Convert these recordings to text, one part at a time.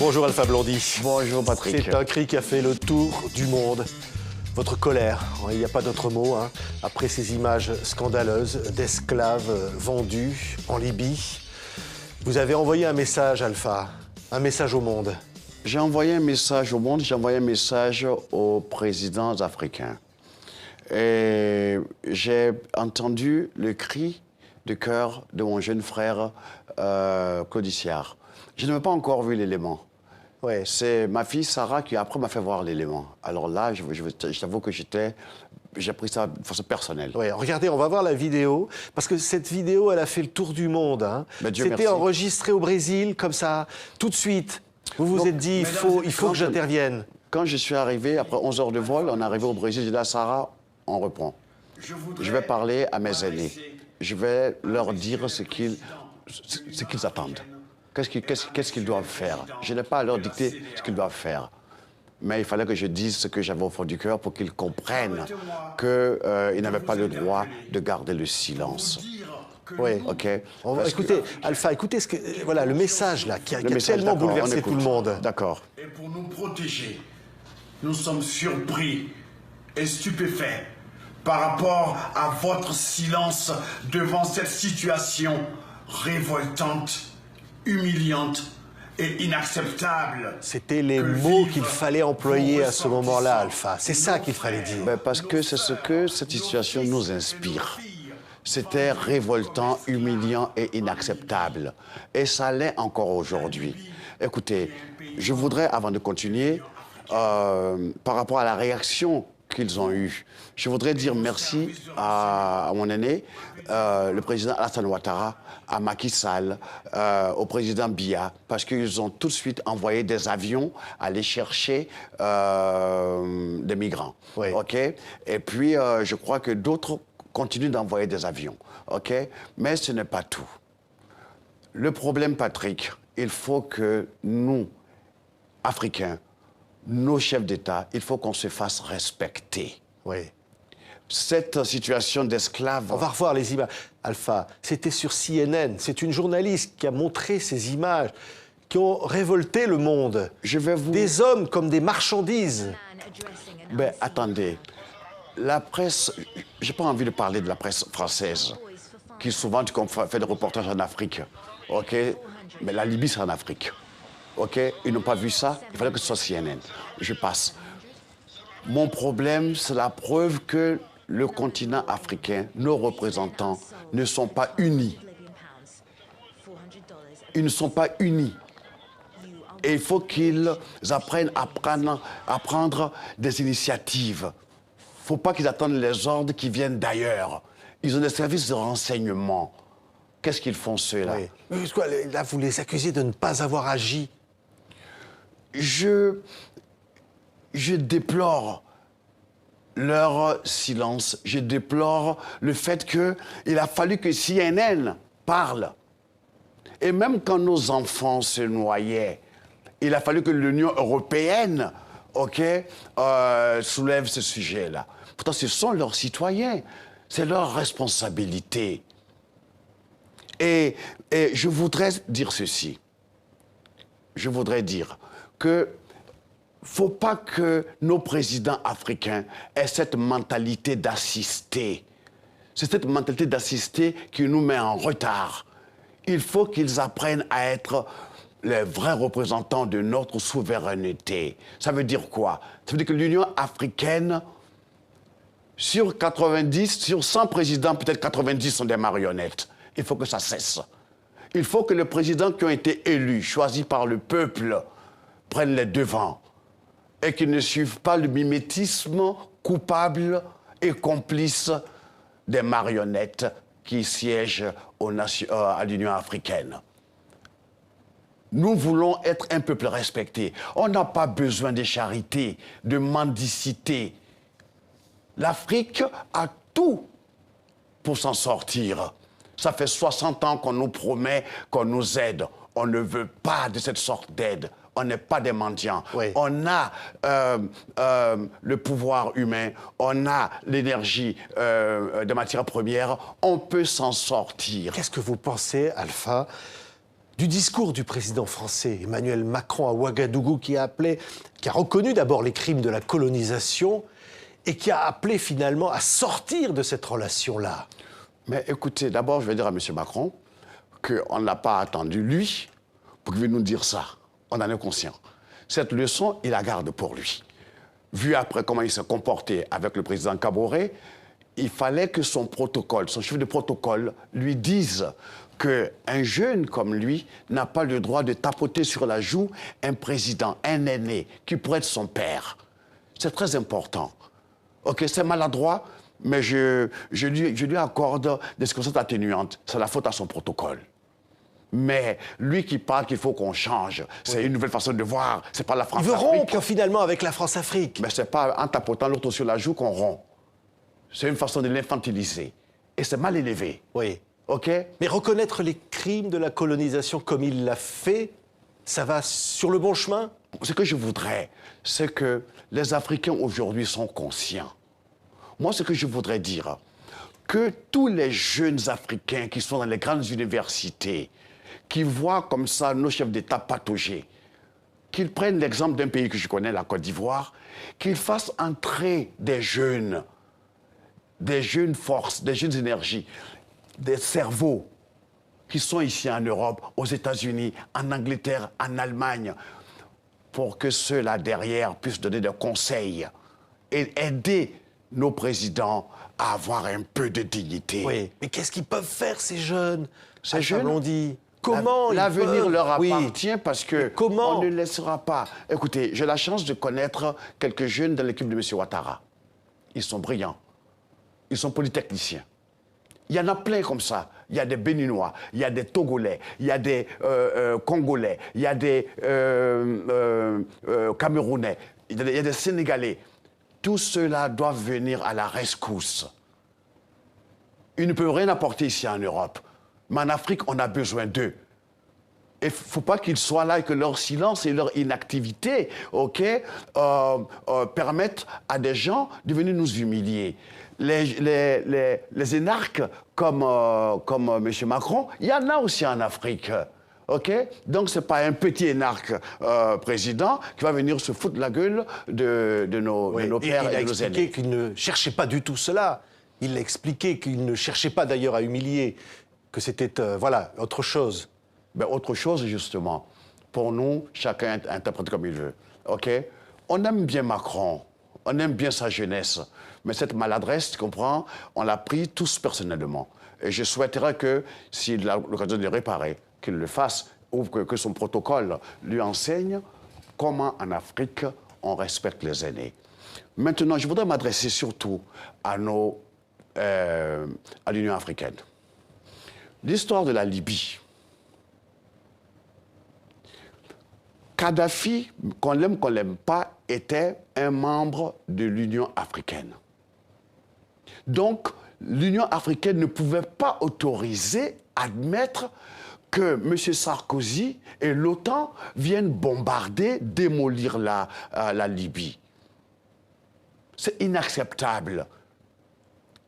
Bonjour Alpha Blondy. Bonjour Patrick. C'est un cri qui a fait le tour du monde. Votre colère, il n'y a pas d'autre mot, hein, après ces images scandaleuses d'esclaves vendus en Libye. Vous avez envoyé un message, Alpha, un message au monde. J'ai envoyé un message au monde, j'ai envoyé un message aux présidents africains. Et j'ai entendu le cri de cœur de mon jeune frère Claude Issard. Je n'avais pas encore vu l'élément. Ouais. C'est ma fille Sarah qui après m'a fait voir l'élément. Alors là, je t'avoue que j'ai pris ça de façon personnelle. Ouais, regardez, on va voir la vidéo, parce que cette vidéo, elle a fait le tour du monde. Hein. C'était enregistré au Brésil, comme ça, tout de suite. Vous vous êtes dit, il faut que j'intervienne. Quand je suis arrivé, après 11 heures de vol, on est arrivé au Brésil, j'ai dit à Sarah, on reprend. Je vais parler à mes aînés. Je vais leur dire ce qu'ils attendent. Qu'est-ce qu'ils doivent faire? Je n'ai pas à leur dicter ce qu'ils doivent faire. Mais il fallait que je dise ce que j'avais au fond du cœur pour qu'ils comprennent qu'ils n'avaient pas le droit de garder le silence. Oui. OK. Écoutez, Alpha, écoutez voilà, le message là, qui a tellement bouleversé tout le monde. D'accord. Et pour nous protéger, nous sommes surpris et stupéfaits par rapport à votre silence devant cette situation révoltante, humiliante et inacceptable. C'était les mots qu'il fallait employer à ce moment-là, Alpha. C'est ça qu'il fallait dire. Ben parce que c'est ce que cette situation nous inspire. C'était révoltant, humiliant et inacceptable. Et ça l'est encore aujourd'hui. Écoutez, je voudrais, avant de continuer, par rapport à la réaction qu'ils ont eue, je voudrais dire merci à mon aîné, le président Alassane Ouattara, à Macky Sall, au président Biya, parce qu'ils ont tout de suite envoyé des avions aller chercher des migrants. Oui. OK? Et puis, je crois que d'autres continuent d'envoyer des avions. OK? Mais ce n'est pas tout. Le problème, Patrick, il faut que nous, Africains, nos chefs d'État, il faut qu'on se fasse respecter. Oui. Cette situation d'esclaves... On va revoir les images. Alpha, c'était sur CNN. C'est une journaliste qui a montré ces images qui ont révolté le monde. Je vais vous... Des hommes comme des marchandises. Ben, attendez. La presse... J'ai pas envie de parler de la presse française, qui souvent fait des reportages en Afrique. OK? Mais la Libye, c'est en Afrique. OK? Ils n'ont pas vu ça. Il fallait que ce soit CNN. Je passe. Mon problème, c'est la preuve que le continent africain, nos représentants, ne sont pas unis. Ils ne sont pas unis. Et il faut qu'ils apprennent à prendre des initiatives. Il ne faut pas qu'ils attendent les ordres qui viennent d'ailleurs. Ils ont des services de renseignement. Qu'est-ce qu'ils font, ceux-là? Oui. Là, vous les accusez de ne pas avoir agi. Je déplore leur silence. Je déplore le fait qu'il a fallu que CNN parle. Et même quand nos enfants se noyaient, il a fallu que l'Union européenne, soulève ce sujet-là. Pourtant, ce sont leurs citoyens. C'est leur responsabilité. Et je voudrais dire ceci. Je voudrais dire que faut pas que nos présidents africains aient cette mentalité d'assister. C'est cette mentalité d'assister qui nous met en retard. Il faut qu'ils apprennent à être les vrais représentants de notre souveraineté. Ça veut dire quoi? Ça veut dire que l'Union africaine, sur 100 présidents, peut-être 90 sont des marionnettes. Il faut que ça cesse. Il faut que les présidents qui ont été élus, choisis par le peuple, prennent les devants et qu'ils ne suivent pas le mimétisme coupable et complice des marionnettes qui siègent à l'Union africaine. Nous voulons être un peuple respecté. On n'a pas besoin de charité, de mendicité. L'Afrique a tout pour s'en sortir. Ça fait 60 ans qu'on nous promet qu'on nous aide. On ne veut pas de cette sorte d'aide. On n'est pas des mendiants. Oui. On a le pouvoir humain, on a l'énergie de matières premières, on peut s'en sortir. Qu'est-ce que vous pensez, Alpha, du discours du président français Emmanuel Macron à Ouagadougou qui a reconnu d'abord les crimes de la colonisation et qui a appelé finalement à sortir de cette relation-là. Mais écoutez, d'abord, je vais dire à M. Macron qu'on n'a pas attendu, lui, pour qu'il vienne nous dire ça. On en est conscient. Cette leçon, il la garde pour lui. Vu après comment il s'est comporté avec le président Kaboré, il fallait que son protocole, son chef de protocole, lui dise qu'un jeune comme lui n'a pas le droit de tapoter sur la joue un président, un aîné, qui pourrait être son père. C'est très important. OK, c'est maladroit, mais je lui accorde des circonstances atténuantes. C'est la faute à son protocole. Mais lui qui parle qu'il faut qu'on change, c'est une nouvelle façon de voir. C'est pas la France-Afrique. Il veut rompre finalement avec la France-Afrique. Mais c'est pas en tapotant l'autre sur la joue qu'on rompt. C'est une façon de l'infantiliser. Et c'est mal élevé. Oui. OK? Mais reconnaître les crimes de la colonisation comme il l'a fait, ça va sur le bon chemin? Ce que je voudrais, c'est que les Africains aujourd'hui sont conscients. Moi, ce que je voudrais dire, que tous les jeunes Africains qui sont dans les grandes universités, qui voient comme ça nos chefs d'État patauger, qu'ils prennent l'exemple d'un pays que je connais, la Côte d'Ivoire, qu'ils fassent entrer des jeunes forces, des jeunes énergies, des cerveaux qui sont ici en Europe, aux États-Unis, en Angleterre, en Allemagne, pour que ceux-là derrière puissent donner des conseils et aider nos présidents à avoir un peu de dignité. Oui, mais qu'est-ce qu'ils peuvent faire, ces jeunes? Ces jeunes, on dit. Comment l'avenir leur appartient appartient parce que comment on ne laissera pas. Écoutez, j'ai la chance de connaître quelques jeunes dans l'équipe de M. Ouattara. Ils sont brillants. Ils sont polytechniciens. Il y en a plein comme ça. Il y a des Béninois, il y a des Togolais, il y a des Congolais, il y a des Camerounais, il y a des Sénégalais. Tous ceux-là doivent venir à la rescousse. Ils ne peuvent rien apporter ici en Europe. Mais en Afrique, on a besoin d'eux. Il ne faut pas qu'ils soient là et que leur silence et leur inactivité, permettent à des gens de venir nous humilier. Les énarques comme M. Macron, il y en a aussi en Afrique. Donc, ce n'est pas un petit énarque président qui va venir se foutre la gueule de nos pères et de nos aînés. Il a expliqué qu'il ne cherchait pas du tout cela. Il a expliqué qu'il ne cherchait pas d'ailleurs à humilier, que c'était, autre chose. Ben, autre chose, justement. Pour nous, chacun interprète comme il veut. On aime bien Macron, on aime bien sa jeunesse, mais cette maladresse, tu comprends, on l'a pris tous personnellement. Et je souhaiterais que, s'il a l'occasion de réparer, qu'il le fasse, ou que son protocole lui enseigne comment, en Afrique, on respecte les aînés. Maintenant, je voudrais m'adresser surtout à l'Union africaine. L'histoire de la Libye. Kadhafi, qu'on l'aime pas, était un membre de l'Union africaine. Donc, l'Union africaine ne pouvait pas autoriser, admettre que M. Sarkozy et l'OTAN viennent bombarder, démolir la Libye. C'est inacceptable.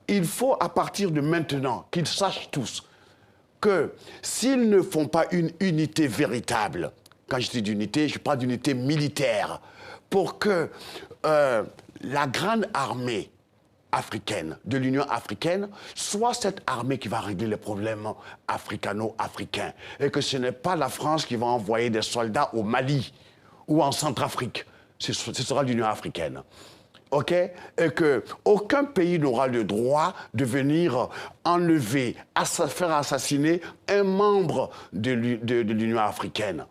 Il faut, à partir de maintenant, qu'ils sachent tous que s'ils ne font pas une unité véritable, quand je dis d'unité, je parle d'unité militaire, pour que la grande armée africaine, de l'Union africaine, soit cette armée qui va régler les problèmes africano-africains. Et que ce n'est pas la France qui va envoyer des soldats au Mali ou en Centrafrique. Ce sera l'Union africaine. Et qu'aucun pays n'aura le droit de venir enlever, faire assassiner un membre de l'Union africaine.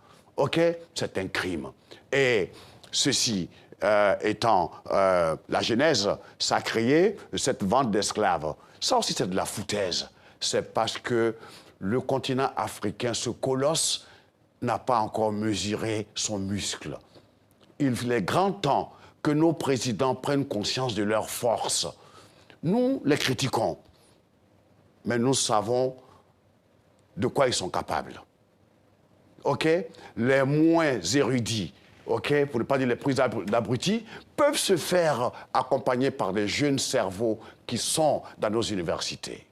C'est un crime. Et ceci étant la genèse, ça a créé cette vente d'esclaves. Ça aussi, c'est de la foutaise. C'est parce que le continent africain, ce colosse, n'a pas encore mesuré son muscle. Il est grand temps que nos présidents prennent conscience de leur force. Nous les critiquons, mais nous savons de quoi ils sont capables. Les moins érudits, pour ne pas dire les plus abrutis, peuvent se faire accompagner par des jeunes cerveaux qui sont dans nos universités.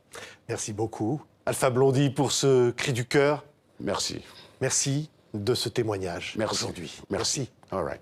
Merci beaucoup, Alpha Blondy, pour ce cri du cœur. Merci. Merci de ce témoignage Merci. aujourd'hui. Merci. All right.